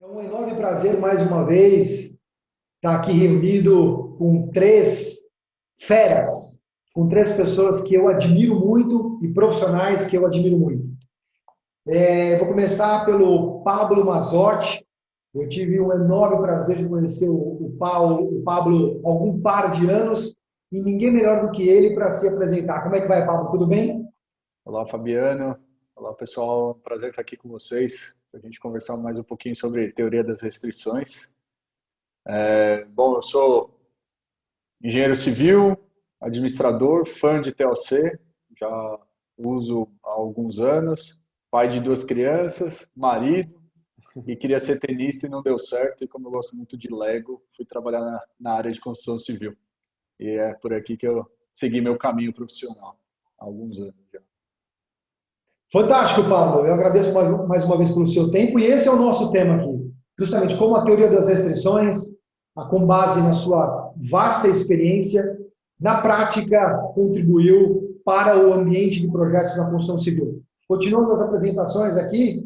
É um enorme prazer, mais uma vez, estar aqui reunido com três feras, com três pessoas que eu admiro muito e profissionais que eu admiro muito. Vou começar pelo Pablo Mazzotti. Eu tive um enorme prazer de conhecer o Pablo há algum par de anos e ninguém melhor do que ele para se apresentar. Como é que vai, Pablo? Tudo bem? Olá, Fabiano. Olá, pessoal. Prazer estar aqui com vocês para a gente conversar mais um pouquinho sobre teoria das restrições. Bom, eu sou engenheiro civil, administrador, fã de TOC, já uso há alguns anos, pai de duas crianças, marido, e queria ser tenista e não deu certo. E como eu gosto muito de Lego, fui trabalhar na área de construção civil. E é por aqui que eu segui meu caminho profissional há alguns anos já. Fantástico, Paulo. Eu agradeço mais uma vez pelo seu tempo e esse é o nosso tema aqui. Justamente como a teoria das restrições, com base na sua vasta experiência, na prática contribuiu para o ambiente de projetos na construção civil. Continuando as apresentações aqui,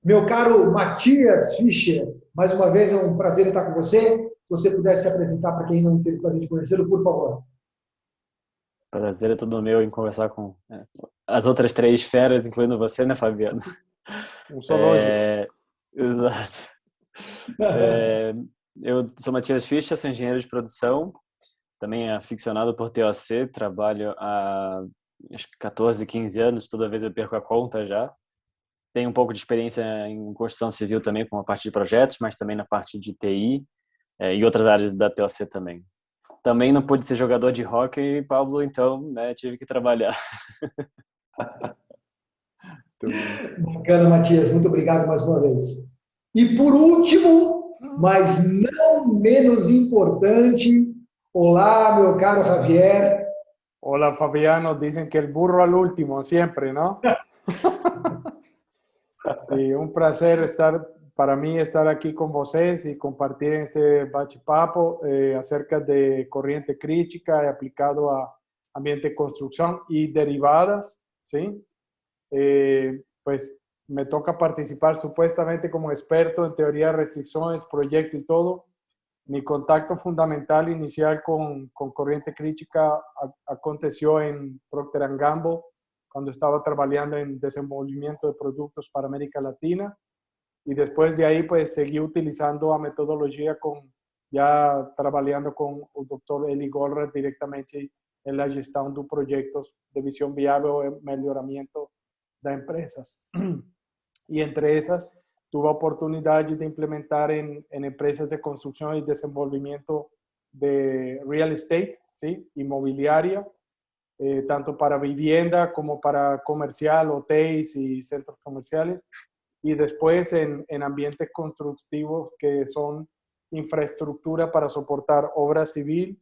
meu caro Matias Fischer, mais uma vez é um prazer estar com você. Se você pudesse se apresentar para quem não teve o prazer de conhecê-lo, por favor. Prazer é todo meu em conversar com as outras três feras, incluindo você, né, Fabiano? Um zoológico. Exato. É, eu sou Matias Fischer, sou engenheiro de produção, também aficionado por TOC, trabalho há acho que 14, 15 anos, toda vez eu perco a conta já. Tenho um pouco de experiência em construção civil também, com a parte de projetos, mas também na parte de TI e outras áreas da TOC também. Também não pude ser jogador de hóquei, Pablo, então tive que trabalhar. Bacana, Matias. Muito obrigado mais uma vez. E por último, mas não menos importante, olá, meu caro Javier. Hola, Fabiano. Dicen que el burro al último, siempre, ¿no? Sí, un placer para mí estar aquí con vocês y compartir este bate-papo acerca de corriente crítica aplicado a ambiente de construcción y derivadas, ¿sí? Pues me toca participar supuestamente como experto en teoría de restricciones, proyecto y todo. Mi contacto fundamental inicial con corriente crítica aconteció en Procter & Gamble, cuando estaba trabajando en desenvolvimiento de productos para América Latina. Y después de ahí, pues seguí utilizando la metodología ya trabajando con el doctor Eli Goldratt directamente en la gestión de proyectos de visión viable y mejoramiento de empresas. Y entre esas, tuve oportunidad de implementar en empresas de construcción y desenvolvimiento de real estate, ¿sí? Inmobiliaria, tanto para vivienda como para comercial, hoteles y centros comerciales. Y después en ambientes constructivos que son infraestructura para soportar obra civil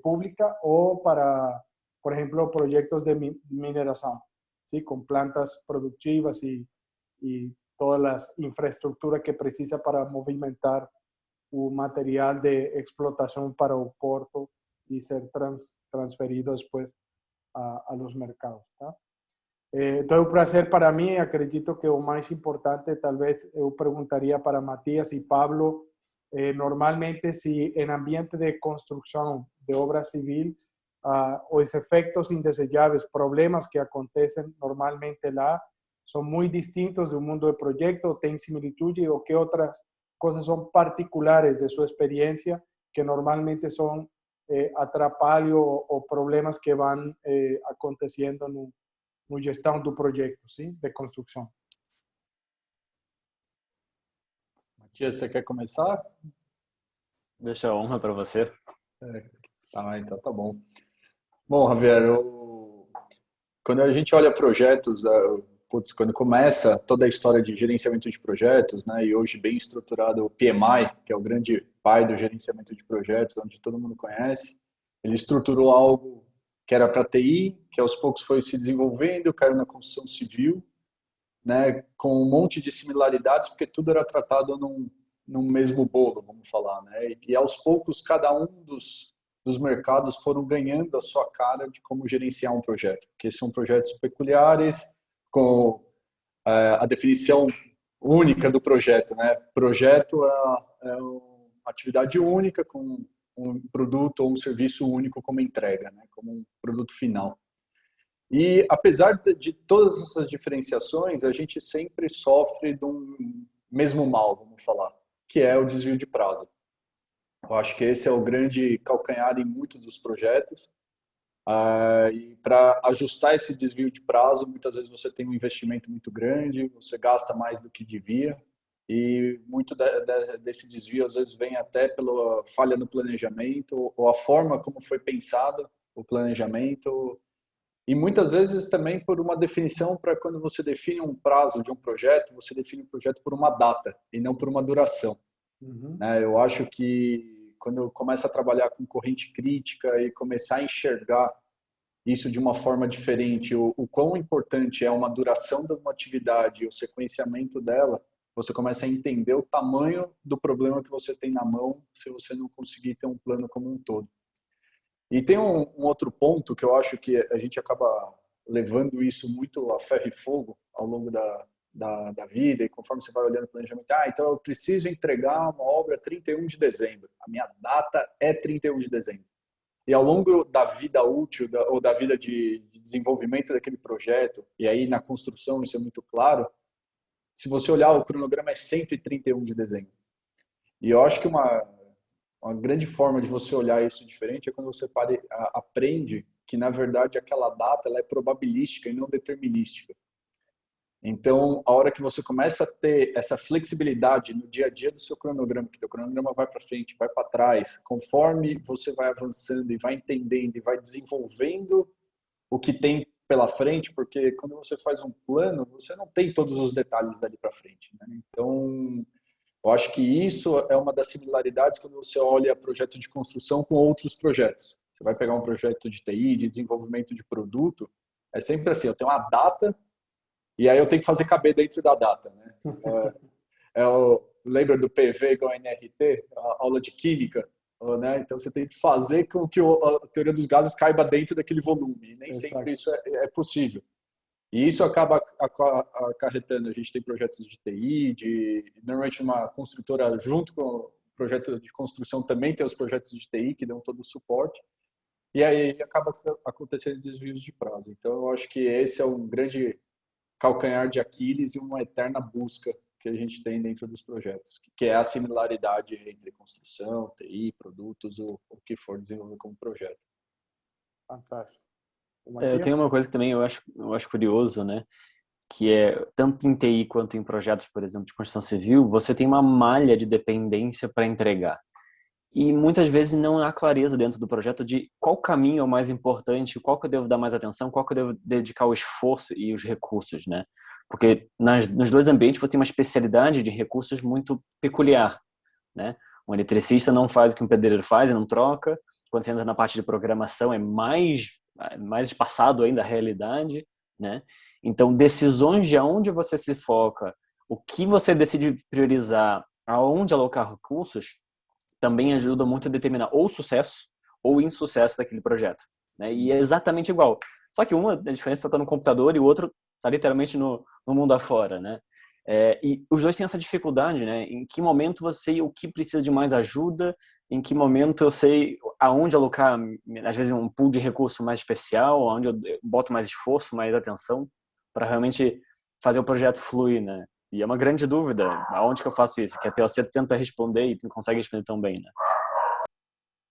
pública o para, por ejemplo, proyectos de mineración, ¿sí? Con plantas productivas y todas las infraestructuras que precisa para movimentar un material de explotación para el puerto y ser transferido después a los mercados, ¿tá? Então, é um prazer para mim. Acredito que o mais importante, talvez, eu perguntaria para Matias e Pablo, normalmente, se em ambiente de construção de obra civil, os efeitos indesejáveis, problemas que acontecem normalmente lá, são muito distintos do mundo de projeto, tem similitude, ou que outras coisas são particulares de sua experiência, que normalmente são atrapalhos ou problemas que vão acontecendo no gestão do projeto, sim, de construção. Matias, você quer começar? Deixa a honra para você. Então tá bom. Bom, Javier, quando a gente olha projetos, quando começa toda a história de gerenciamento de projetos, né, e hoje bem estruturado o PMI, que é o grande pai do gerenciamento de projetos, onde todo mundo conhece, ele estruturou algo que era para TI, que aos poucos foi se desenvolvendo, caiu na construção civil, né, com um monte de similaridades, porque tudo era tratado num mesmo bolo, vamos falar, né? E aos poucos cada um dos mercados foram ganhando a sua cara de como gerenciar um projeto, porque são projetos peculiares, com a definição única do projeto, né? Projeto é uma atividade única com um produto ou um serviço único como entrega, né? Como um produto final. E apesar de todas essas diferenciações, a gente sempre sofre de um mesmo mal, vamos falar, que é o desvio de prazo. Eu acho que esse é o grande calcanhar em muitos dos projetos. E para ajustar esse desvio de prazo, muitas vezes você tem um investimento muito grande, você gasta mais do que devia, e muito desse desvio às vezes vem até pela falha no planejamento ou a forma como foi pensado o planejamento, e muitas vezes também por uma definição. Para quando você define um prazo de um projeto, você define o projeto por uma data e não por uma duração. Né? Eu acho que quando eu começo a trabalhar com corrente crítica e começar a enxergar isso de uma forma diferente, o quão importante é uma duração de uma atividade e o sequenciamento dela, você começa a entender o tamanho do problema que você tem na mão se você não conseguir ter um plano como um todo. E tem um outro ponto que eu acho que a gente acaba levando isso muito a ferro e fogo ao longo da vida, e conforme você vai olhando o planejamento, então eu preciso entregar uma obra 31 de dezembro, a minha data é 31 de dezembro. E ao longo da vida útil ou da vida de desenvolvimento daquele projeto, e aí na construção isso é muito claro, se você olhar o cronograma é sempre 31 de dezembro. E eu acho que uma grande forma de você olhar isso diferente é quando você aprende que, na verdade, aquela data ela é probabilística e não determinística. Então, a hora que você começa a ter essa flexibilidade no dia a dia do seu cronograma, que o cronograma vai para frente, vai para trás, conforme você vai avançando e vai entendendo e vai desenvolvendo o que tem pela frente, porque quando você faz um plano, você não tem todos os detalhes dali para frente, né? Então, eu acho que isso é uma das similaridades quando você olha projeto de construção com outros projetos. Você vai pegar um projeto de TI, de desenvolvimento de produto, é sempre assim, eu tenho uma data e aí eu tenho que fazer caber dentro da data, né? Lembra do PV igual a NRT, a aula de química, né? Então você tem que fazer com que a teoria dos gases caiba dentro daquele volume, e nem sempre isso é possível. E isso acaba acarretando. A gente tem projetos de TI, normalmente uma construtora junto com o projeto de construção também tem os projetos de TI que dão todo o suporte, e aí acaba acontecendo desvios de prazo. Então eu acho que esse é um grande calcanhar de Aquiles e uma eterna busca que a gente tem dentro dos projetos, que é a similaridade entre construção, TI, produtos, ou o que for desenvolver como projeto. Fantástico. Eu tenho uma coisa que também eu acho curioso, né? Que é, tanto em TI quanto em projetos, por exemplo, de construção civil, você tem uma malha de dependência para entregar. E muitas vezes não há clareza dentro do projeto de qual caminho é o mais importante, qual que eu devo dar mais atenção, qual que eu devo dedicar o esforço e os recursos, né? Porque nos dois ambientes você tem uma especialidade de recursos muito peculiar, né? Um eletricista não faz o que um pedreiro faz e não troca. Quando você entra na parte de programação é mais espaçado ainda a realidade, né? Então, decisões de aonde você se foca, o que você decide priorizar, aonde alocar recursos, também ajuda muito a determinar ou o sucesso ou o insucesso daquele projeto, né? E é exatamente igual. Só que a diferença está no computador e o outro está literalmente no mundo afora, né? E os dois têm essa dificuldade, né? Em que momento eu sei o que precisa de mais ajuda, em que momento eu sei aonde alocar, às vezes, um pool de recurso mais especial, onde eu boto mais esforço, mais atenção, para realmente fazer o projeto fluir, né? E é uma grande dúvida, aonde que eu faço isso? Que a TOC tenta responder e não consegue responder tão bem, né?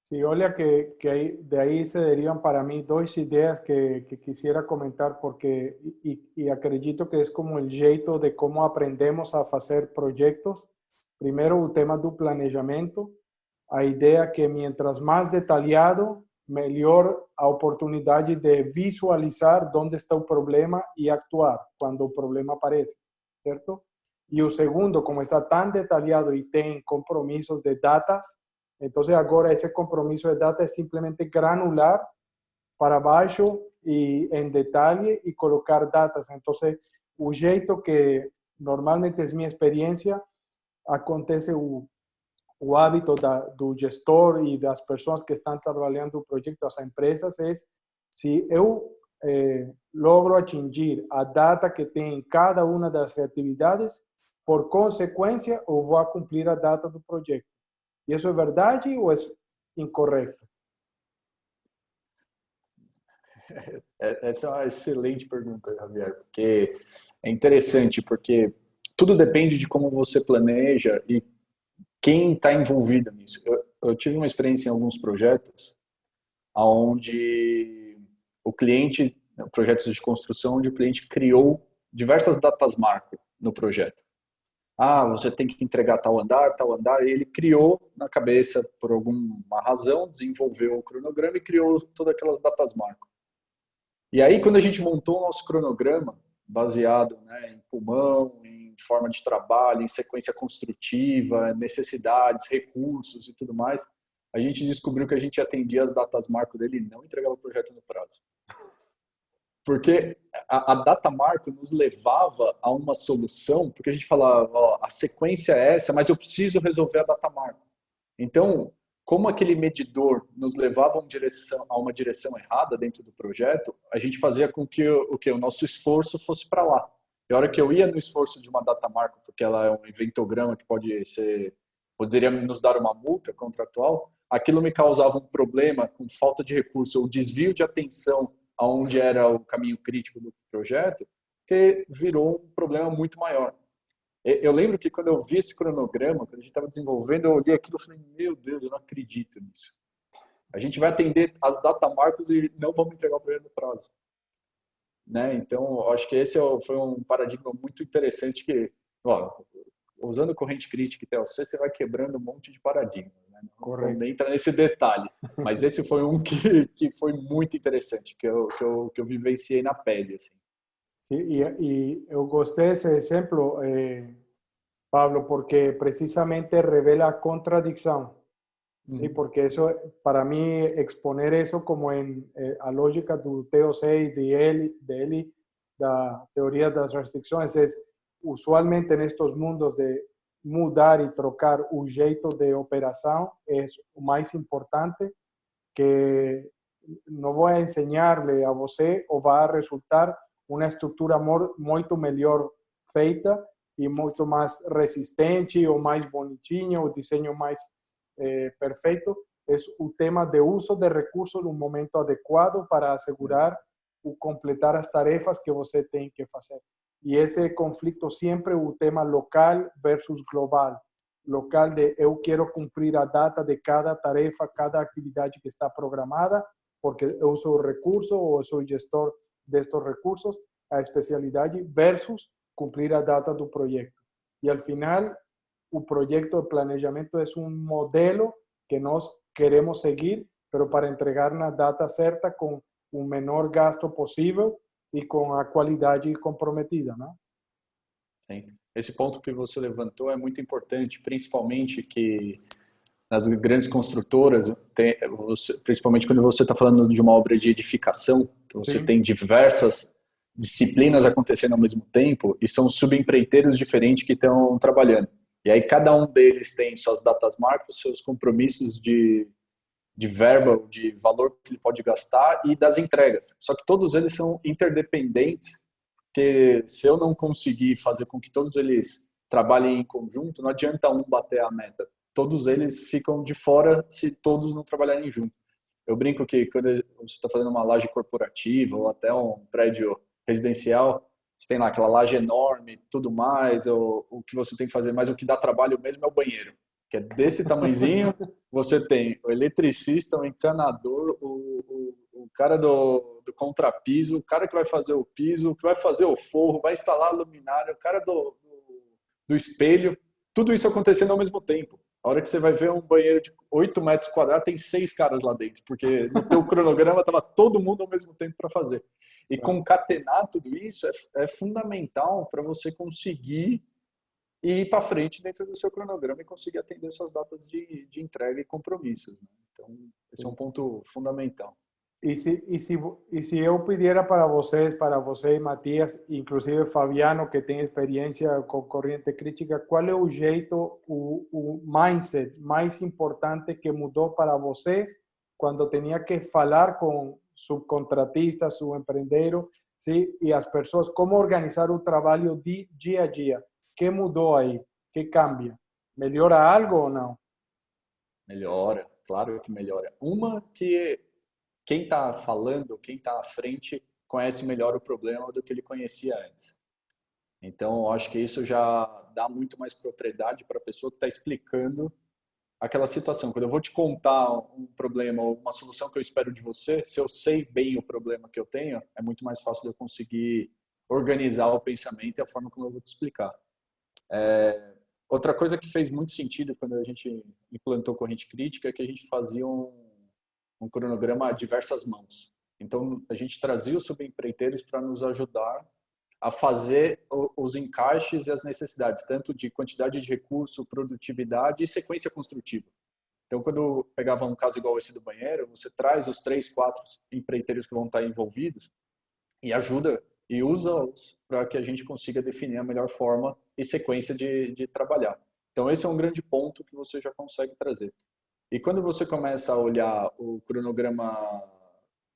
Sí, olha que de ahí se derivan para mí dos ideas que quisiera comentar, porque y acredito que es como el jeito de cómo aprendemos a hacer proyectos. Primero, el tema do planejamento. A ideia que mientras más detallado, melhor a oportunidade de visualizar onde está o problema e actuar quando o problema aparece, certo? E o segundo, como está tan detalhado y tem compromisos de datas, entonces ahora ese compromiso de data es simplemente granular para baixo y en detalle y colocar datas. Entonces, o jeito que normalmente es mi experiencia, acontece o hábito do gestor e das pessoas que estão trabalhando o projeto, as empresas, é se eu logro atingir a data que tem em cada uma das atividades, por consequência, eu vou cumprir a data do projeto. E isso é verdade ou é incorreto? Essa é uma excelente pergunta, Javier, porque é interessante, porque tudo depende de como você planeja e quem está envolvido nisso. Eu tive uma experiência em alguns projetos onde o cliente, projetos de construção, onde o cliente criou diversas datas marco no projeto. Ah, você tem que entregar tal andar, e ele criou na cabeça, por alguma razão, desenvolveu o cronograma e criou todas aquelas datas marco. E aí, quando a gente montou o nosso cronograma, baseado, né, em pulmão, em forma de trabalho, em sequência construtiva, necessidades, recursos e tudo mais, a gente descobriu que a gente atendia as datas marco dele e não entregava o projeto no prazo. Porque a data marco nos levava a uma solução, porque a gente falava, ó, a sequência é essa, mas eu preciso resolver a data marco. Então, como aquele medidor nos levava a uma direção errada dentro do projeto, a gente fazia com que o nosso esforço fosse para lá. E a hora que eu ia no esforço de uma data marco, porque ela é um eventograma que poderia nos dar uma multa contratual, aquilo me causava um problema com falta de recurso ou desvio de atenção aonde era o caminho crítico do projeto, que virou um problema muito maior. Eu lembro que quando eu vi esse cronograma, quando a gente estava desenvolvendo, eu olhei aquilo e falei, meu Deus, eu não acredito nisso. A gente vai atender as data marcos e não vamos entregar o projeto no prazo. Né? Então, eu acho que esse foi um paradigma muito interessante que, ó, usando corrente crítica e TLC, você vai quebrando um monte de paradigmas. Né? Não nem entrar nesse detalhe. Mas esse foi um que foi muito interessante, que eu vivenciei na pele. Assim. Sim, e eu gostei desse exemplo, Pablo, porque precisamente revela a contradição. Sí, porque eso, para mí, exponer eso como en a lógica do TOC y de Eli, la teoría de las restricciones, es usualmente en estos mundos de mudar y trocar o jeito de operación es o más importante, que no voy a enseñarle a você o va a resultar una estructura muito melhor feita y mucho más resistente o más bonitinho, o diseño más perfeito, es un tema de uso de recursos en un momento adecuado para asegurar o completar as tarefas que você tem que fazer. E esse conflito sempre o tema local versus global. Local de eu quero cumprir a data de cada tarefa, cada atividade que está programada, porque eu sou o recurso ou sou o gestor destes recursos, a especialidade versus cumprir a data do projeto. E al final, o projeto de planejamento é um modelo que nós queremos seguir, pero para entregar na data certa com o menor gasto possível e com a qualidade comprometida, né? Sim. Esse ponto que você levantou é muito importante, principalmente que nas grandes construtoras, principalmente quando você está falando de uma obra de edificação, que você Sim. tem diversas disciplinas acontecendo ao mesmo tempo e são subempreiteiros diferentes que estão trabalhando. E aí cada um deles tem suas datas marcas, seus compromissos de verba, de valor que ele pode gastar e das entregas. Só que todos eles são interdependentes, porque se eu não conseguir fazer com que todos eles trabalhem em conjunto, não adianta um bater a meta. Todos eles ficam de fora se todos não trabalharem junto. Eu brinco que quando você está fazendo uma laje corporativa ou até um prédio residencial, você tem lá aquela laje enorme, tudo mais, o que você tem que fazer, mas o que dá trabalho mesmo é o banheiro, que é desse tamanhozinho. Você tem o eletricista, o encanador, o cara do contrapiso, o cara que vai fazer o piso, o que vai fazer o forro, vai instalar a luminária, o cara do espelho, tudo isso acontecendo ao mesmo tempo. A hora que você vai ver um banheiro de 8 metros quadrados, tem 6 caras lá dentro, porque no teu cronograma estava todo mundo ao mesmo tempo para fazer. E concatenar tudo isso é fundamental para você conseguir ir para frente dentro do seu cronograma e conseguir atender suas datas de entrega e compromissos. Né? Então, esse é um ponto fundamental. E se eu pedira para você e Matias, inclusive Fabiano, que tem experiência com corrente crítica, qual é o jeito, o mindset mais importante que mudou para você quando tinha que falar com subcontratistas, subempreendedores, sim, e as pessoas, como organizar o trabalho de dia a dia? que mudou aí? Que cambia? Melhora algo ou não? Melhora, claro que melhora. Uma que quem está falando, quem está à frente, conhece melhor o problema do que ele conhecia antes. Então, eu acho que isso já dá muito mais propriedade para a pessoa que está explicando aquela situação. Quando eu vou te contar um problema ou uma solução que eu espero de você, se eu sei bem o problema que eu tenho, é muito mais fácil de eu conseguir organizar o pensamento e a forma como eu vou te explicar. Outra coisa que fez muito sentido quando a gente implantou corrente crítica é que a gente fazia um cronograma a diversas mãos. Então, a gente trazia os subempreiteiros para nos ajudar a fazer os encaixes e as necessidades, tanto de quantidade de recurso, produtividade e sequência construtiva. Então, quando eu pegava um caso igual esse do banheiro, você traz os 3, 4 empreiteiros que vão estar envolvidos e ajuda e usa-os para que a gente consiga definir a melhor forma e sequência de trabalhar. Então, esse é um grande ponto que você já consegue trazer. E quando você começa a olhar o cronograma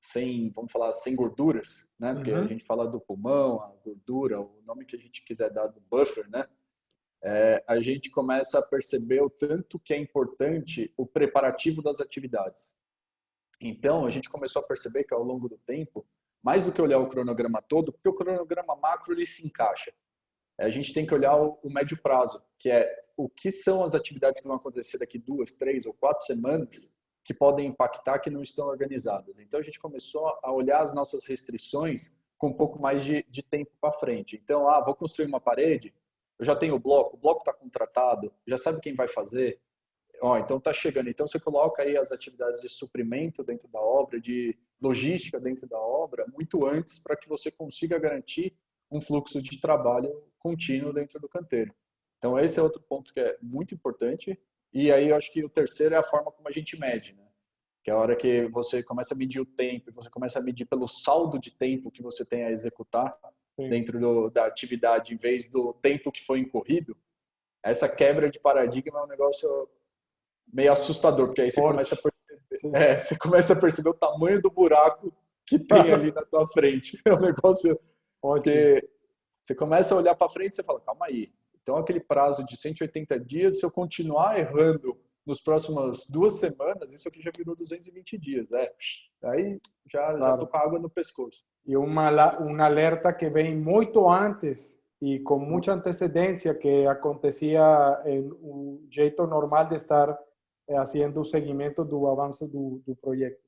sem, vamos falar, sem gorduras, né? Porque a gente fala do pulmão, a gordura, o nome que a gente quiser dar do buffer, né? A gente começa a perceber o tanto que é importante o preparativo das atividades. Então, a gente começou a perceber que ao longo do tempo, mais do que olhar o cronograma todo, porque o cronograma macro ele se encaixa. A gente tem que olhar o médio prazo, que é o que são as atividades que vão acontecer daqui 2, 3 ou 4 semanas que podem impactar, que não estão organizadas. Então, a gente começou a olhar as nossas restrições com um pouco mais de tempo para frente. Então, vou construir uma parede, eu já tenho o bloco está contratado, já sabe quem vai fazer, então está chegando. Então, você coloca aí as atividades de suprimento dentro da obra, de logística dentro da obra, muito antes, para que você consiga garantir um fluxo de trabalho contínuo dentro do canteiro. Então, esse é outro ponto que é muito importante. E aí, eu acho que o terceiro é a forma como a gente mede, né? Que é a hora que você começa a medir o tempo, você começa a medir pelo saldo de tempo que você tem a executar dentro da atividade, em vez do tempo que foi incorrido. Essa quebra de paradigma é um negócio meio assustador, porque aí você começa a perceber o tamanho do buraco que tem ali na tua frente. É um negócio que você começa a olhar para frente e você fala, calma aí. Então, aquele prazo de 180 dias, se eu continuar errando nos próximas 2 semanas, isso aqui já virou 220 dias. Aí já tô com a água no pescoço. E um alerta que vem muito antes e com muita antecedência, que acontecia em um jeito normal de estar fazendo o seguimento do avanço do projeto.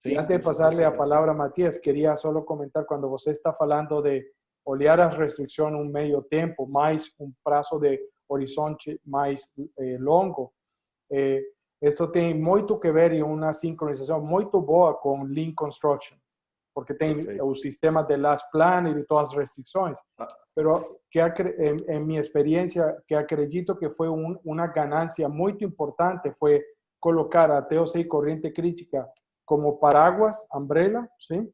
Sim, e antes de passarle a palavra a Matías, queria só comentar, quando você está falando de olhar as restrições um meio tempo, mais um prazo de horizonte mais longo, isso tem muito que ver em uma sincronização muito boa com Lean Construction, porque tem o sistema de last plan e de todas as restrições. Pero que en mi experiencia, que acredito que fue una ganancia muy importante, fue colocar a TOC y corriente crítica como paraguas, umbrella, ¿sí?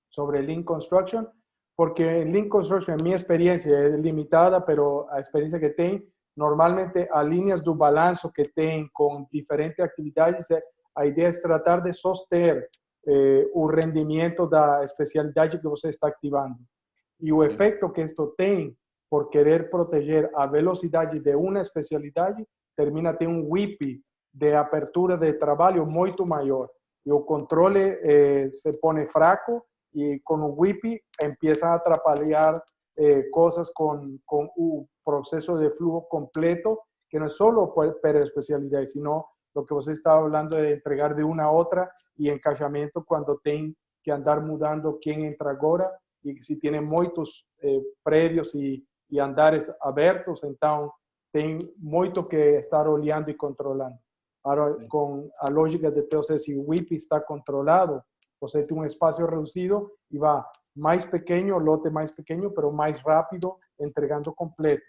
Sobre Lean Construction, porque Lean Construction, en mi experiencia, es limitada, pero la experiencia que tengo, normalmente a líneas do balanço que tem com diferentes atividades, a ideia é tratar de soster o rendimento da especialidade que você está ativando. E o efeito que isto tem, por querer proteger a velocidade de uma especialidade, termina tendo um WIP de apertura de trabalho muito maior. E o controle se põe fraco e com o WIP empieza a atrapalhar coisas com o processo de flujo completo, que não é só per especialidade, sino lo que você está falando de entregar de uma a outra e encaixamento quando tem que andar mudando quem entra agora, e se tem muitos prédios e andares abertos, então tem muito que estar olhando e controlando. Agora, com a lógica de TOC, se o WIP está controlado, você tem um espaço reduzido e vai mais pequeno, lote mais pequeno, pero mais rápido, entregando completo.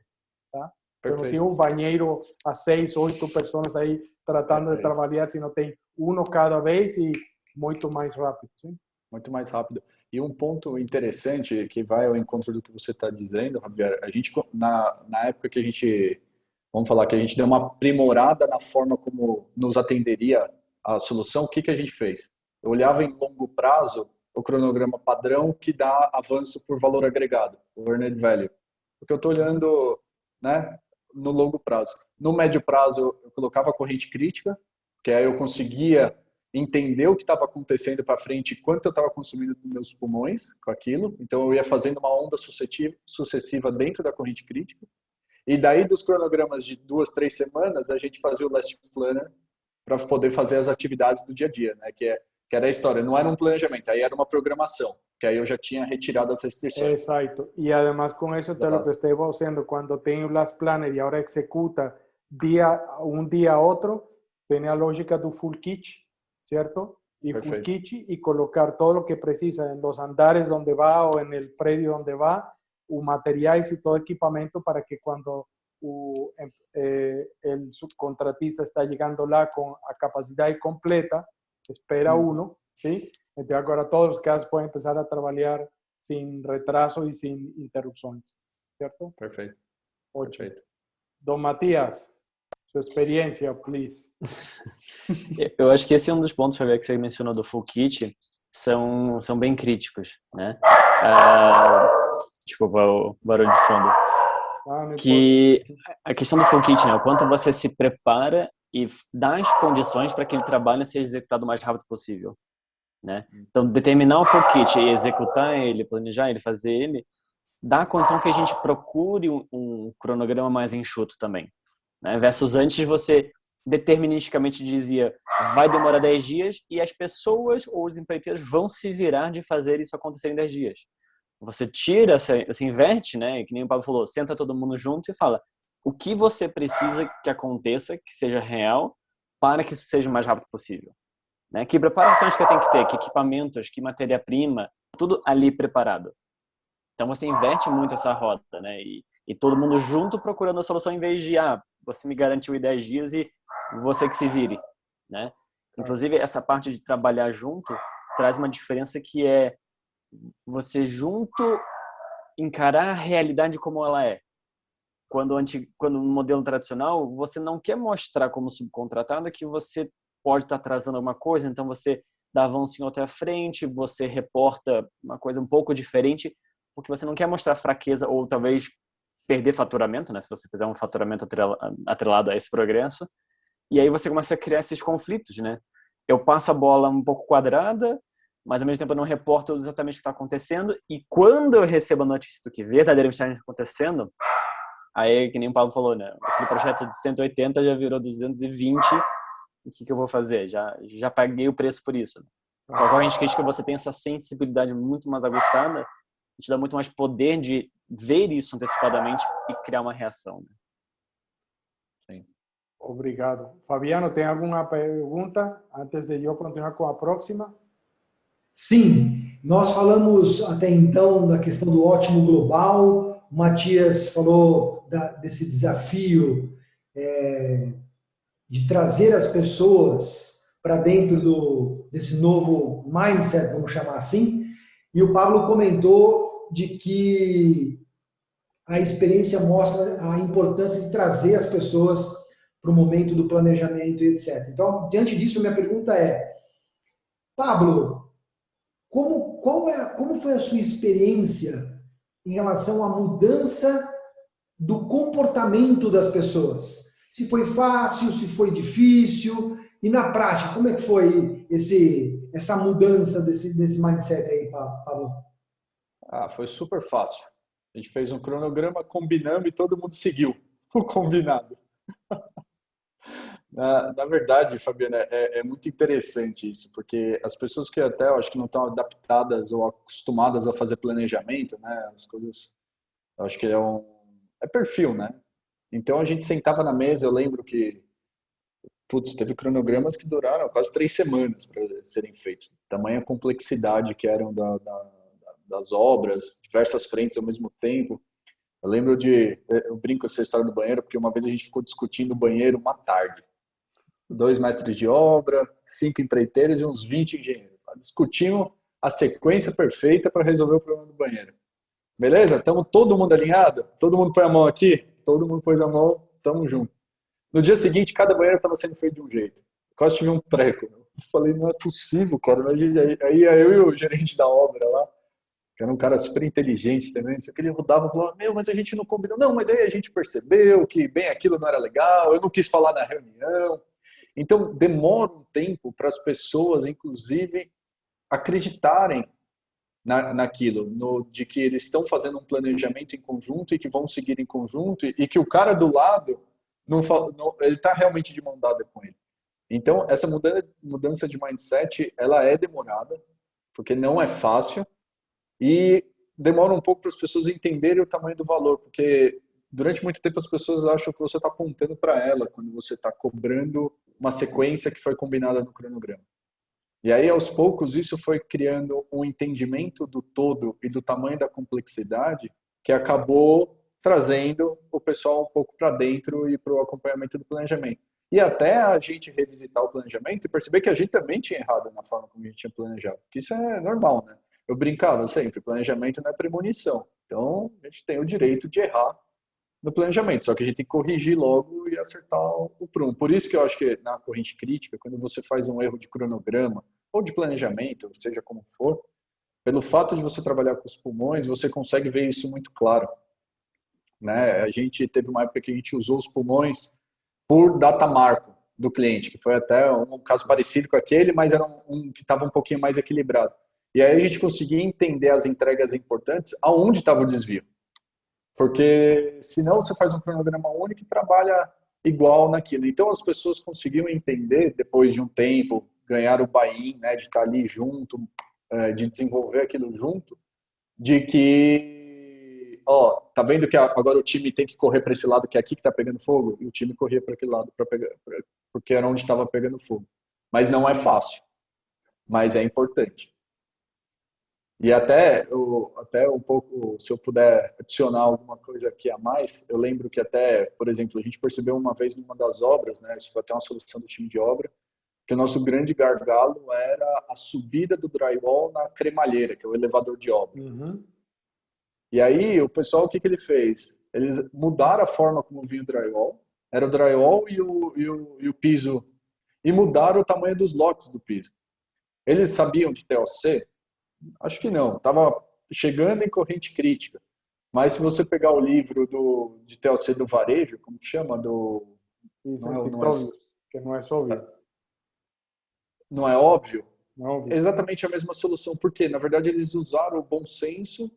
Tá? Eu não tenho um banheiro a 6, 8 pessoas aí tratando de trabalhar, se não tem um cada vez e muito mais rápido. Sim? Muito mais rápido. E um ponto interessante que vai ao encontro do que você está dizendo, Javier, a gente, na época que a gente, vamos falar que a gente deu uma aprimorada na forma como nos atenderia a solução, o que a gente fez? Eu olhava em longo prazo o cronograma padrão que dá avanço por valor agregado, o earned value. Porque eu estou olhando né, no longo prazo. No médio prazo, eu colocava a corrente crítica, que aí eu conseguia entender o que estava acontecendo para frente, quanto eu estava consumindo dos meus pulmões com aquilo. Então, eu ia fazendo uma onda sucessiva dentro da corrente crítica. E daí, dos cronogramas de 2, 3 semanas, a gente fazia o last planner para poder fazer as atividades do dia a dia, né? Que era a história. Não era um planejamento, aí era uma programação, que aí eu já tinha retirado as restrições. Exacto. Y además con eso te lo que estoy haciendo, cuando tengo las planes y ahora ejecuta un día a otro, tiene la lógica do full kitsch, ¿cierto? Y Perfecto. full kitsch y colocar todo lo que precisa en los andares donde va o en el predio donde va, materiales y todo equipamiento para que cuando el subcontratista está llegando lá con a capacidad completa, espera uno, ¿sí? Entonces ahora todos los casos pueden empezar a trabajar sin retraso y sin interrupciones, ¿cierto? Perfeito. Ótimo. Perfeito. Don Matías, sua experiência, please. Eu acho que esse é um dos pontos, Javier, que você mencionou do full kit, são bem críticos, né? Desculpa o barulho de fundo. Que a questão do full kit, né? O quanto você se prepara e dá as condições para que ele trabalhe seja executado o mais rápido possível, né? Então, determinar o full kit e executar ele, planejar ele, fazer ele, dá a condição que a gente procure um cronograma mais enxuto também, né? Versus antes você deterministicamente dizia vai demorar 10 dias e as pessoas ou os empreiteiros vão se virar de fazer isso acontecer em 10 dias. Você tira, você inverte, né? Que nem o Pablo falou, senta todo mundo junto e fala o que você precisa que aconteça, que seja real, para que isso seja o mais rápido possível, né? Que preparações que eu tenho que ter, que equipamentos, que matéria-prima, tudo ali preparado. Então você inverte muito essa roda, né? E todo mundo junto procurando a solução em vez de você me garantiu em 10 dias e você que se vire, né? Inclusive essa parte de trabalhar junto traz uma diferença que é você junto encarar a realidade como ela é. Quando no modelo tradicional, você não quer mostrar como subcontratado que você pode estar atrasando alguma coisa, então você dá avanço em outra frente, você reporta uma coisa um pouco diferente, porque você não quer mostrar fraqueza ou talvez perder faturamento, né? Se você fizer um faturamento atrelado a esse progresso. E aí você começa a criar esses conflitos, né? Eu passo a bola um pouco quadrada, mas ao mesmo tempo eu não reporto exatamente o que está acontecendo, e quando eu recebo a notícia do que verdadeiramente está acontecendo, aí, que nem o Pablo falou, né? Aquele projeto de 180 já virou 220, o que eu vou fazer? Já paguei o preço por isso. Qualquer corrente crítica você tem essa sensibilidade muito mais aguçada, te dá muito mais poder de ver isso antecipadamente e criar uma reação. Sim. Obrigado. Fabiano, tem alguma pergunta antes de eu continuar com a próxima? Sim, nós falamos até então da questão do ótimo global, o Matias falou desse desafio de trazer as pessoas para dentro desse novo mindset, vamos chamar assim, e o Pablo comentou de que a experiência mostra a importância de trazer as pessoas para o momento do planejamento e etc. Então, diante disso, minha pergunta é, Pablo, como foi a sua experiência em relação à mudança do comportamento das pessoas? Se foi fácil, se foi difícil, e na prática, como é que foi essa mudança desse mindset aí, Pablo? Foi super fácil. A gente fez um cronograma, combinamos e todo mundo seguiu o combinado. Na verdade, Fabiana, é muito interessante isso, porque as pessoas que até eu acho que não estão adaptadas ou acostumadas a fazer planejamento, né, as coisas, eu acho que é perfil, né? Então a gente sentava na mesa, eu lembro que teve cronogramas que duraram quase 3 semanas para serem feitos. Tamanha complexidade que eram das obras, diversas frentes ao mesmo tempo. Eu lembro eu brinco essa história do banheiro, porque uma vez a gente ficou discutindo o banheiro uma tarde. 2 mestres de obra, 5 empreiteiros e uns 20 engenheiros. Discutimos a sequência perfeita para resolver o problema do banheiro. Beleza? Estamos todo mundo alinhado? Todo mundo põe a mão aqui? Todo mundo pôs a mão, estamos juntos. No dia seguinte, cada banheiro estava sendo feito de um jeito. Quase tive um treco. Eu falei, não é possível, cara. Aí eu e o gerente da obra lá, que era um cara super inteligente também, só que ele rodava e falava, meu, mas a gente não combinou. Não, mas aí a gente percebeu que bem aquilo não era legal, eu não quis falar na reunião. Então, demora um tempo para as pessoas, inclusive, acreditarem naquilo, de que eles estão fazendo um planejamento em conjunto e que vão seguir em conjunto e que o cara do lado, ele está realmente de mão dada com ele. Então, essa mudança de mindset, ela é demorada, porque não é fácil, e demora um pouco para as pessoas entenderem o tamanho do valor, porque durante muito tempo as pessoas acham que você está apontando para ela quando você está cobrando uma sequência que foi combinada no cronograma. E aí, aos poucos, isso foi criando um entendimento do todo e do tamanho da complexidade que acabou trazendo o pessoal um pouco para dentro e para o acompanhamento do planejamento. E até a gente revisitar o planejamento e perceber que a gente também tinha errado na forma como a gente tinha planejado. Porque isso é normal, né? Eu brincava sempre, planejamento não é premonição. Então, a gente tem o direito de errar no planejamento, só que a gente tem que corrigir logo e acertar o prumo. Por isso que eu acho que na corrente crítica, quando você faz um erro de cronograma ou de planejamento, seja como for, pelo fato de você trabalhar com os pulmões, você consegue ver isso muito claro. Né? A gente teve uma época que a gente usou os pulmões por data marco do cliente, que foi até um caso parecido com aquele, mas era um que estava um pouquinho mais equilibrado. E aí a gente conseguia entender as entregas importantes aonde estava o desvio. Porque senão você faz um cronograma único e trabalha igual naquilo. Então as pessoas conseguiam entender, depois de um tempo, ganhar o buy-in, né, de estar ali junto, de desenvolver aquilo junto, de que, ó, tá vendo que agora o time tem que correr para esse lado que é aqui que está pegando fogo? E o time corria para aquele lado porque era onde estava pegando fogo. Mas não é fácil, mas é importante. E até um pouco, se eu puder adicionar alguma coisa aqui a mais, eu lembro que até, por exemplo, a gente percebeu uma vez numa das obras, né, isso foi até uma solução do time de obra, que o nosso grande gargalo era a subida do drywall na cremalheira, que é o elevador de obra. Uhum. E aí, o pessoal, o que ele fez? Eles mudaram a forma como vinha o drywall, era o drywall e o piso, e mudaram o tamanho dos lotes do piso. Eles sabiam de TOC? Acho que não, estava chegando em corrente crítica. Mas se você pegar o livro de TOC do varejo, como que chama? Que não é óbvio. Não é óbvio? Não é óbvio. Exatamente a mesma solução. Por quê? Na verdade, eles usaram o bom senso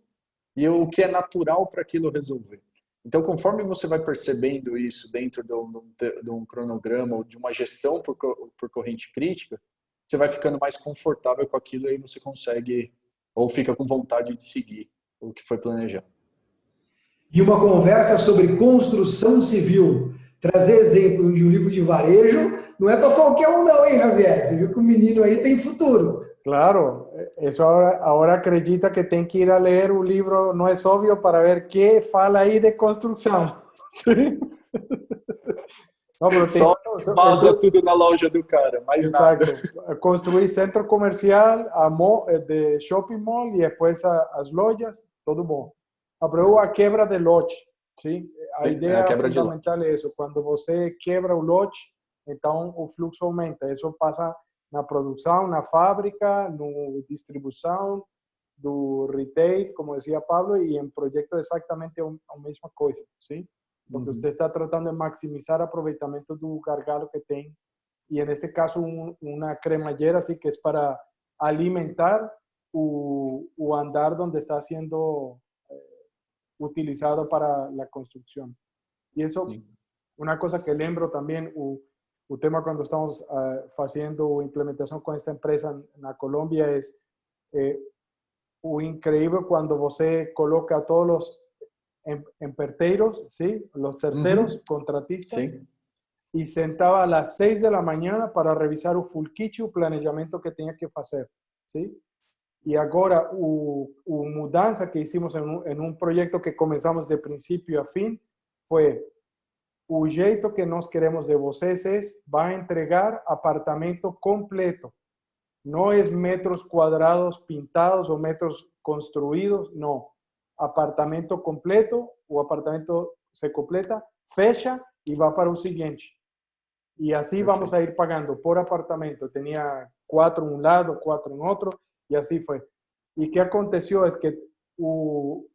e o que é natural para aquilo resolver. Então, conforme você vai percebendo isso dentro de um cronograma ou de uma gestão por corrente crítica, você vai ficando mais confortável com aquilo e aí você consegue ou fica com vontade de seguir o que foi planejado. E uma conversa sobre construção civil. Trazer exemplo de um livro de varejo não é para qualquer um não, hein, Javier? Você viu que o menino aí tem futuro. Claro, eso ahora acredita que tem que ir a ler o livro Não é Óbvio para ver que fala aí de construção. Não, só vaza tudo na loja do cara, mais Exacto. nada. Construir centro comercial, de shopping mall e depois as lojas, tudo bom. Pero a quebra de lote, ¿sí? A ideia fundamental é isso. Quando você quebra o lote, então o fluxo aumenta. Isso passa na produção, na fábrica, na distribuição, do retail, como dizia Pablo, e em projeto exatamente a mesma coisa, ¿sí? Porque você está tratando de maximizar o aproveitamento do gargalo que tem. E, neste caso, uma cremallera, assim, que é para alimentar o andar onde está sendo utilizado para a construção. E isso, uma coisa que lembro também, o tema quando estamos fazendo implementação com esta empresa na Colômbia é o incrível quando você coloca todos os emperteiros, ¿sí? Los terceros contratistas, Sim. y sentaba a las 6 de la mañana para revisar o full kit e o planejamento que tinha que fazer, ¿sí? E agora, o mudança que hicimos em um projeto que começamos de princípio a fim foi o jeito que nós queremos de vocês vai entregar apartamento completo. Não é metros quadrados pintados ou metros construídos, não. Apartamento completo, o apartamento se completa, fecha e vai para o seguinte. E assim Perfeito. Vamos a ir pagando por apartamento. Tinha 4 em um lado, 4 em outro, e assim foi. E o que aconteceu é que o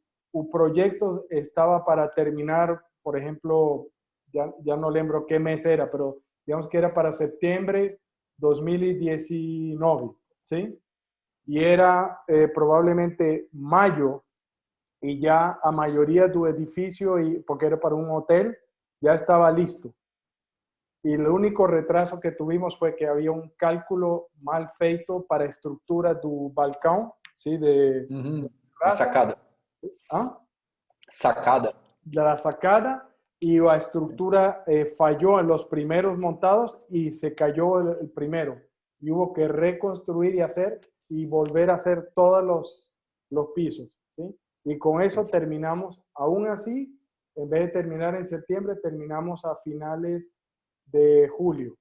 proyecto estaba para terminar, por ejemplo, ya no lembro qué mes era, pero digamos que era para septiembre 2019, ¿sí? Y era probablemente mayo, y ya a mayoría do edifício, porque era para un hotel, ya estaba listo. Y el único retraso que tuvimos fue que había un cálculo mal feito para a estrutura do balcão, ¿sí? A sacada. ¿Ah? Sacada. De la sacada, y la estructura falló en los primeros montados y se cayó el primero. Y hubo que reconstruir y hacer y volver a hacer todos los pisos, ¿sí? Y con eso terminamos, aún así, en vez de terminar en septiembre, terminamos a finales de julio.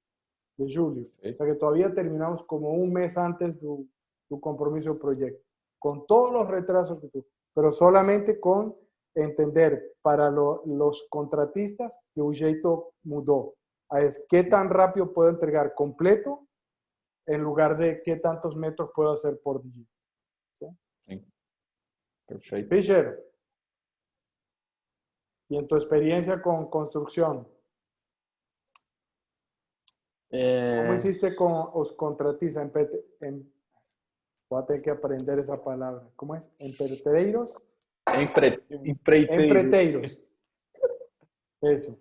O sea que todavía terminamos como un mes antes tu compromiso de proyecto, con todos los retrasos que tuvo, pero solamente con entender para los contratistas que o jeito mudó. Es qué tan rápido puedo entregar completo en lugar de qué tantos metros puedo hacer por día. ¿Sí? Sí. Perfecto. Fischer, y en tu experiencia con construcción, ¿cómo hiciste con los contratistas? Voy a tener que aprender esa palabra. ¿Cómo es? ¿Empreiteiros? Empreiteiros. Isso.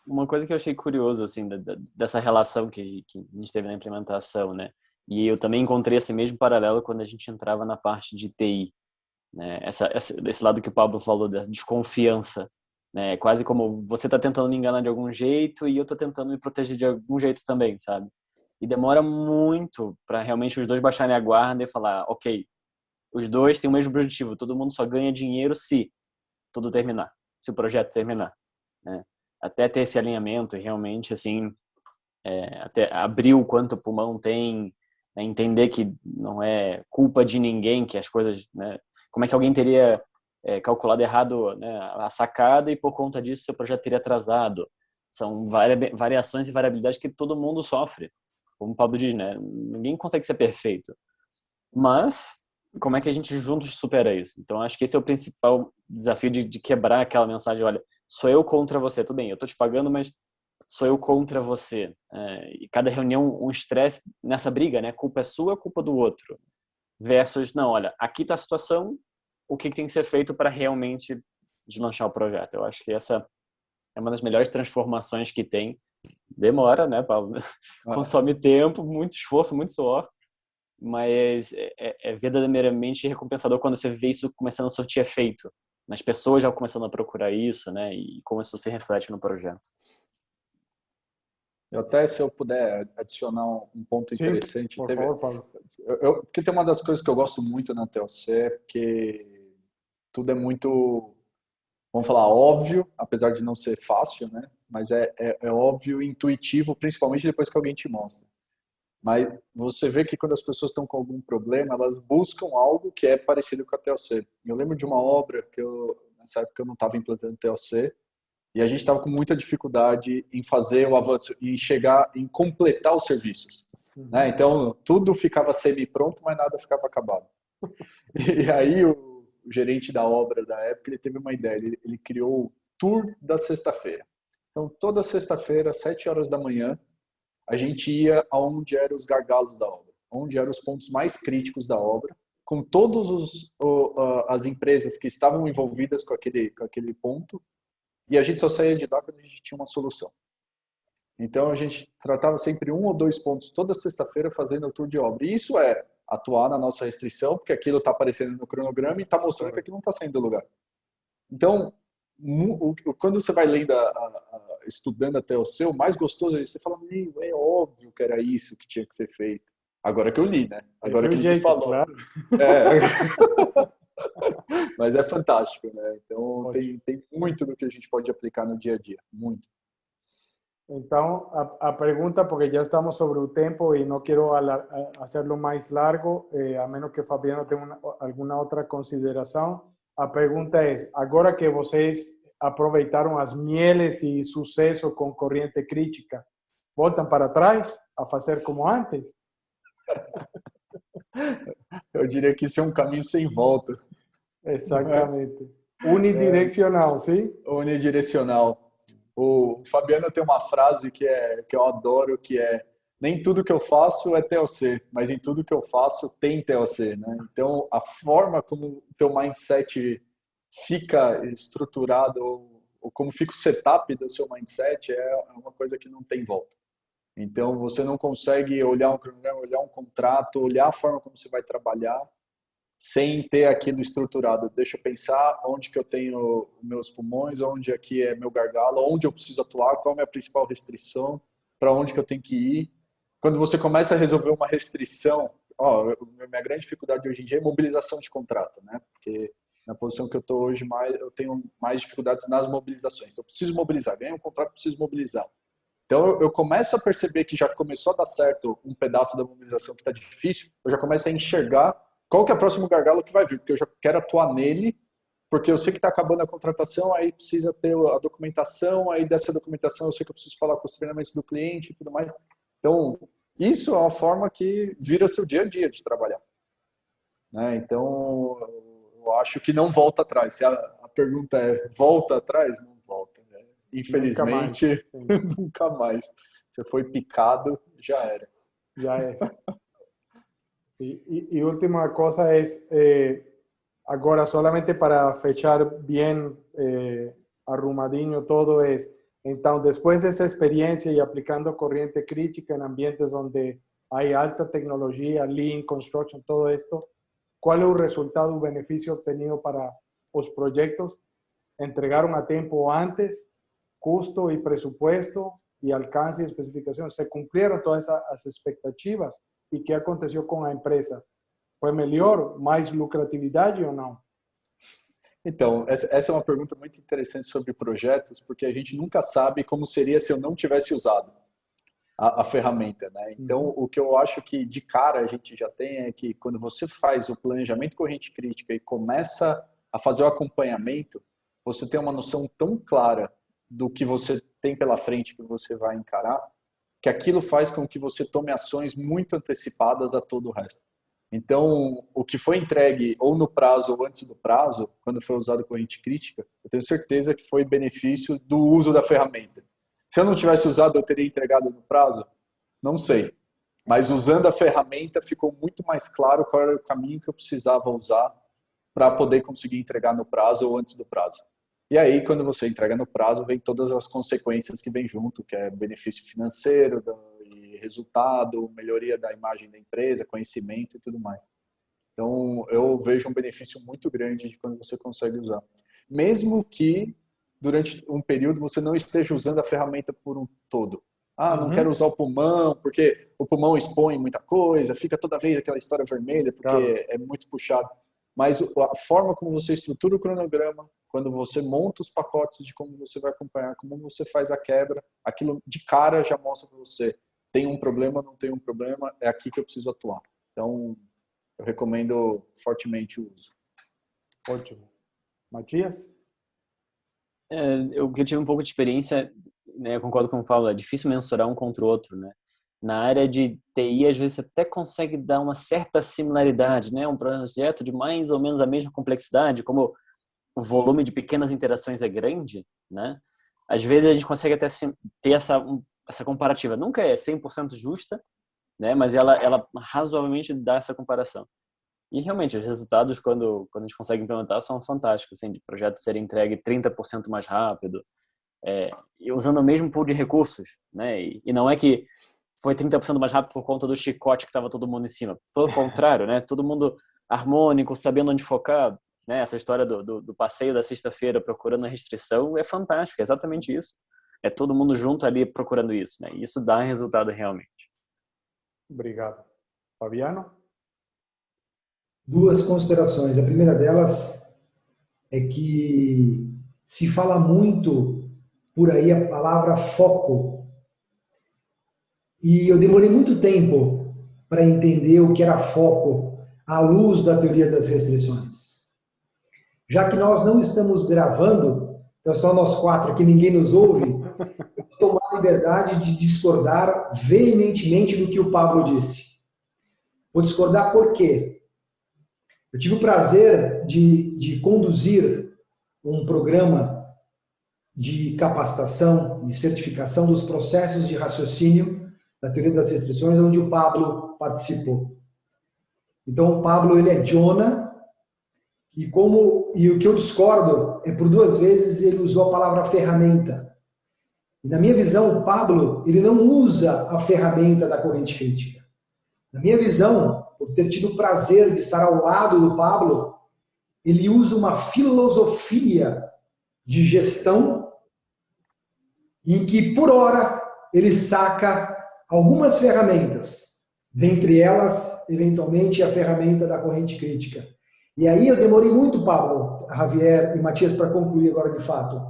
Uma coisa que eu achei curioso, assim, dessa relação que a gente teve na implementação, né? E eu também encontrei esse mesmo paralelo quando a gente entrava na parte de TI, né? Esse lado que o Pablo falou, da desconfiança, né? Quase como você está tentando me enganar de algum jeito e eu estou tentando me proteger de algum jeito também, sabe? E demora muito para realmente os dois baixarem a guarda e falar, ok, os dois têm o mesmo objetivo, todo mundo só ganha dinheiro se tudo terminar, se o projeto terminar, né? Até ter esse alinhamento e realmente, assim, até abrir o quanto o pulmão tem, né? Entender que não é culpa de ninguém, que as coisas, né? Como é que alguém teria calculado errado, né, a sacada e por conta disso seu projeto teria atrasado? São variações e variabilidades que todo mundo sofre. Como o Pablo diz, né? Ninguém consegue ser perfeito. Mas como é que a gente juntos supera isso? Então acho que esse é o principal desafio de quebrar aquela mensagem, olha, sou eu contra você, tudo bem, eu tô te pagando, mas sou eu contra você. E cada reunião um estresse nessa briga, né? Culpa é sua, culpa do outro. Versus, não, olha, aqui tá a situação, o que tem que ser feito para realmente deslanchar o projeto. Eu acho que essa é uma das melhores transformações que tem. Demora, né, Paulo? Consome tempo, muito esforço, muito suor, mas é verdadeiramente recompensador quando você vê isso começando a surtir efeito, nas pessoas já começando a procurar isso, né, e como isso se reflete no projeto. Eu até, se eu puder adicionar um ponto interessante, por favor, Paulo. Porque tem uma das coisas que eu gosto muito na TLC, é porque tudo é muito, vamos falar, óbvio, apesar de não ser fácil, né? Mas é óbvio e intuitivo, principalmente depois que alguém te mostra. Mas você vê que quando as pessoas estão com algum problema, elas buscam algo que é parecido com a TLC. Eu lembro de uma obra que nessa época eu não estava implantando TLC, e a gente estava com muita dificuldade em fazer o avanço, em chegar, em completar os serviços. Né? Então, tudo ficava semi-pronto, mas nada ficava acabado. E aí, o gerente da obra da época, ele teve uma ideia, ele criou o Tour da Sexta-feira. Então, toda sexta-feira, às 7 horas da manhã, a gente ia aonde eram os gargalos da obra, onde eram os pontos mais críticos da obra, com todas as empresas que estavam envolvidas com aquele ponto, e a gente só saía de lá quando a gente tinha uma solução. Então, a gente tratava sempre 1 ou 2 pontos toda sexta-feira fazendo o tour de obra. E isso é atuar na nossa restrição, porque aquilo está aparecendo no cronograma e está mostrando que aquilo não está saindo do lugar. Então, quando você vai lendo, estudando até o seu, mais gostoso é você fala, é óbvio que era isso que tinha que ser feito. Agora que eu li, né? Agora que ele falou. Claro. Mas é fantástico, né? Então, tem muito do que a gente pode aplicar no dia a dia. Muito. Então, a pergunta, porque já estamos sobre o tempo e não quero hacerlo mais largo, a menos que Fabiano tenha alguma outra consideração. A pergunta é, agora que vocês aproveitaram as mieles e sucesso com corrente crítica, voltam para trás a fazer como antes? Eu diria que isso é um caminho sem volta. Exatamente. Unidirecional, sim? Unidirecional. O Fabiano tem uma frase que eu adoro, que é: nem tudo que eu faço é TOC, mas em tudo que eu faço tem TOC, né? Então, a forma como o teu mindset fica estruturado, ou como fica o setup do seu mindset, é uma coisa que não tem volta. Então, você não consegue olhar um cronograma, olhar um contrato, olhar a forma como você vai trabalhar sem ter aquilo estruturado. Deixa eu pensar onde que eu tenho meus pulmões, onde aqui é meu gargalo, onde eu preciso atuar, qual é a minha principal restrição, para onde que eu tenho que ir. Quando você começa a resolver uma restrição, minha grande dificuldade hoje em dia é mobilização de contrato, né? Porque na posição que eu estou hoje, eu tenho mais dificuldades nas mobilizações. Então, eu preciso mobilizar. Ganhei um contrato, preciso mobilizar. Então, eu começo a perceber que já começou a dar certo um pedaço da mobilização que está difícil, eu já começo a enxergar qual que é o próximo gargalo que vai vir, porque eu já quero atuar nele, porque eu sei que está acabando a contratação, aí precisa ter a documentação, aí dessa documentação eu sei que eu preciso falar com os treinamentos do cliente e tudo mais. Então, isso é uma forma que vira seu dia a dia de trabalhar, né? Então, eu acho que não volta atrás. Se a pergunta é, volta atrás? Não volta, né? Infelizmente, nunca mais. Você foi picado, já era. Já é. Y última cosa es, ahora solamente para fechar bien arrumadinho todo es, entonces después de esa experiencia y aplicando corriente crítica en ambientes donde hay alta tecnología, lean, construction, todo esto, ¿cuál es el resultado o beneficio obtenido para los proyectos? ¿Entregaron a tiempo antes? ¿Custo y presupuesto y alcance y especificación? ¿Se cumplieron todas esas expectativas? ¿Y qué aconteció con la empresa? ¿Foi melhor, mais lucratividade ou não? Então, essa é uma pergunta muito interessante sobre projetos, porque a gente nunca sabe como seria se eu não tivesse usado a ferramenta, né? Então, o que eu acho que de cara a gente já tem é que quando você faz o planejamento corrente crítica e começa a fazer o acompanhamento, você tem uma noção tão clara do que você tem pela frente, que você vai encarar, que aquilo faz com que você tome ações muito antecipadas a todo o resto. Então, o que foi entregue ou no prazo ou antes do prazo, quando foi usado corrente crítica, eu tenho certeza que foi benefício do uso da ferramenta. Se eu não tivesse usado, eu teria entregado no prazo? Não sei. Mas usando a ferramenta, ficou muito mais claro qual era o caminho que eu precisava usar para poder conseguir entregar no prazo ou antes do prazo. E aí, quando você entrega no prazo, vem todas as consequências que vem junto, que é benefício financeiro, resultado, melhoria da imagem da empresa, conhecimento e tudo mais. Então, eu vejo um benefício muito grande de quando você consegue usar. Mesmo que, durante um período, você não esteja usando a ferramenta por um todo. Não quero usar o pulmão, porque o pulmão expõe muita coisa, fica toda vez aquela história vermelha, porque é muito puxado. Mas a forma como você estrutura o cronograma, quando você monta os pacotes de como você vai acompanhar, como você faz a quebra, aquilo de cara já mostra para você, tem um problema, não tem um problema, é aqui que eu preciso atuar. Então, eu recomendo fortemente o uso. Ótimo. Matias? Eu que tive um pouco de experiência, né, eu concordo com o Paulo, é difícil mensurar um contra o outro, né? Na área de TI, às vezes, você até consegue dar uma certa similaridade, né? Um projeto de mais ou menos a mesma complexidade, como o volume de pequenas interações é grande, né? Às vezes, a gente consegue até ter essa comparativa. Nunca é 100% justa, né? Mas ela razoavelmente dá essa comparação. E, realmente, os resultados, quando a gente consegue implementar, são fantásticos, assim, de projetos serem entregue 30% mais rápido, e usando o mesmo pool de recursos, né? E não é que foi 30% mais rápido por conta do chicote que estava todo mundo em cima. Pelo contrário, né? Todo mundo harmônico, sabendo onde focar, né? Essa história do passeio da sexta-feira procurando a restrição é fantástica, é exatamente isso. É todo mundo junto ali procurando isso, né? E isso dá resultado realmente. Obrigado. Fabiano? Duas considerações. A primeira delas é que se fala muito por aí a palavra foco. E eu demorei muito tempo para entender o que era foco à luz da teoria das restrições. Já que nós não estamos gravando, então só nós quatro aqui, ninguém nos ouve, eu vou tomar a liberdade de discordar veementemente do que o Pablo disse. Vou discordar por quê? Eu tive o prazer de conduzir um programa de capacitação e certificação dos processos de raciocínio da teoria das restrições, onde o Pablo participou. Então, o Pablo, ele é Jonah, e o que eu discordo é por 2 vezes ele usou a palavra ferramenta. E na minha visão, o Pablo, ele não usa a ferramenta da corrente crítica. Na minha visão, por ter tido o prazer de estar ao lado do Pablo, ele usa uma filosofia de gestão em que, por hora, ele saca algumas ferramentas, dentre elas, eventualmente, a ferramenta da corrente crítica. E aí eu demorei muito, Pablo, Javier e Matias, para concluir agora de fato.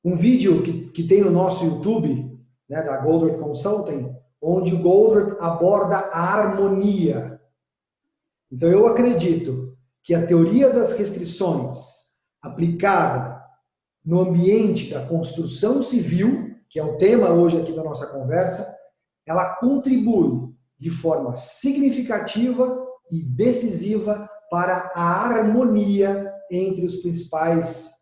Um vídeo que tem no nosso YouTube, né, da Goldert Consulting, onde o Goldert aborda a harmonia. Então eu acredito que a teoria das restrições aplicada no ambiente da construção civil, que é o tema hoje aqui da nossa conversa, ela contribui de forma significativa e decisiva para a harmonia entre as principais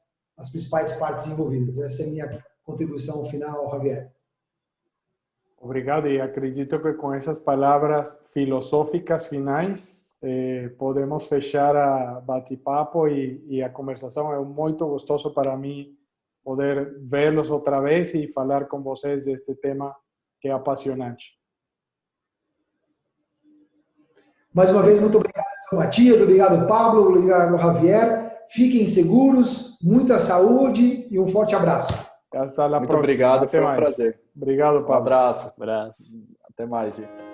partes envolvidas. Essa é a minha contribuição final, Javier. Obrigado, e acredito que com essas palavras filosóficas finais podemos fechar a bate-papo e a conversação. É muito gostoso para mim poder vê-los outra vez e falar com vocês deste tema que é apaixonante. Mais uma vez, muito obrigado, Matias, obrigado, Pablo, obrigado, Javier. Fiquem seguros, muita saúde e um forte abraço. Hasta la Muito próxima. obrigado, Até foi um mais. prazer. Obrigado, Pablo. Um abraço. Abraço. Até mais, gente.